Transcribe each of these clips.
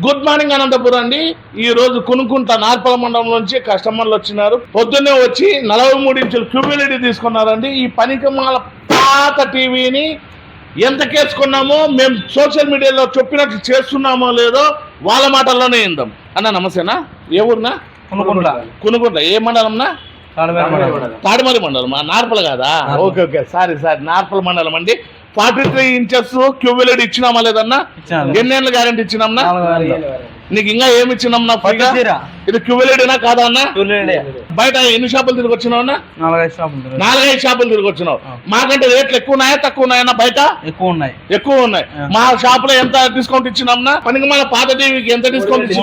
Good morning Anantapuram అండి. ఈ రోజు కొనుక్కుంట నార్పల మండలం నుంచి కస్టమర్లు వచ్చినారు. పొద్దున్నే వచ్చి 43 ఇంచుల QLED తీసుకున్నారండి. ఈ పనికిమాల పాత టీవీని ఎంత కేసుకున్నామో మేము సోషల్ మీడియాలో చెప్పినట్లు చేస్తున్నామో లేదో వాళ్ళ మాటల్లోనే ఇందాం. అన్న నమస్తేనా, ఏ ఊరునా? కొనుక్కుంట. ఏ మండలంనా? తాడిమరి మండలం. నార్పల కాదా? ఓకే ఓకే, సారీ నార్పల మండలం అండి. 43 ఇంచెస్ QLED ఇచ్చినామా లేదన్నా? ఎన్నేళ్ళ గ్యారెంటీ ఇచ్చినామన్నా? నీకు ఇంకా ఏమి ఇచ్చినామన్నా? ఇది QLEDనా కాదా అన్న? బయట ఎన్ని షాపులు తిరిగి వచ్చినావు? 4-5 షాపులు తిరిగి వచ్చినావు. మాకంటే రేట్లు ఎక్కువ ఉన్నాయా తక్కువ ఉన్నాయన్నా? బయట ఎక్కువ ఉన్నాయి. మా షాప్ లో ఎంత డిస్కౌంట్ ఇచ్చినామన్నా? పనికిమాల పాత టీవీకి ఎంత డిస్కౌంట్ ఇచ్చి?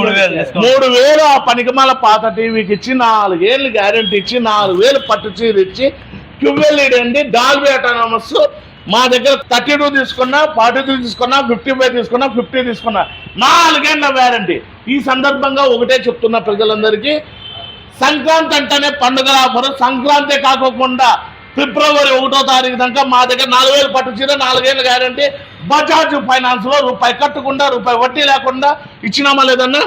3,000 ఆ పనికిమాల పాత టీవీకి ఇచ్చి 4 ఏళ్ళు గ్యారెంటీ ఇచ్చి 4,000 పట్టు చీర ఇచ్చి QLED అండి, డాల్బీ అటానమస్. మా దగ్గర 32 తీసుకున్నా, 42 తీసుకున్నా, 55 తీసుకున్నా, 50 తీసుకున్నా, 4 ఏళ్ళ వ్యారంటీ. ఈ సందర్భంగా ఒకటే చెప్తున్నా ప్రజలందరికీ, సంక్రాంతి అంటేనే పండుగల ఆఫర్. సంక్రాంతి కాకోకుండా ఫిబ్రవరి 1వ తారీఖు దాకా మా దగ్గర 4,000 పట్టు చీర, 4 ఏళ్ళ గ్యారంటీ. బజాజ్ ఫైనాన్స్ లో రూపాయి కట్టకుండా, రూపాయి వడ్డీ లేకుండా ఇచ్చినామా లేదన్నా?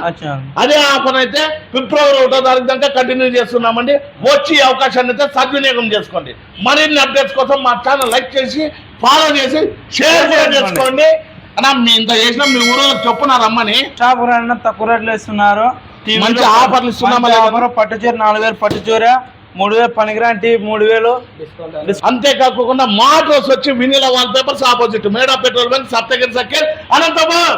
అదే ఆఫర్ అయితే ఫిబ్రవరి 1వ తారీఖు దాకా కంటిన్యూ చేస్తున్నామండి. వచ్చి అవకాశాన్ని అయితే సద్వినియోగం చేసుకోండి. మరిన్ని అప్డేట్స్ కోసం మా ఛానల్ లైక్ చేసి, ఫాలో చేసి, షేర్ కూడా చేసుకోండి. అన్నా మీ ఇంత చేసినా మీ ఊళ్ళో చెప్పున్నా రమ్మని. తక్కువ రేట్లు ఇస్తున్నారు, మంచి ఆఫర్లు ఇస్తున్నామా? పట్టు చీర 4,000 పట్టు చీర, 3,000 పనికిరాంటి 3,000. అంతేకాకుండా మోటార్స్ వచ్చి వినిలా వాల్ పేపర్స్ ఆపోజిట్ మేడా petrol bunk, Saptagiri circle, Anantapuram.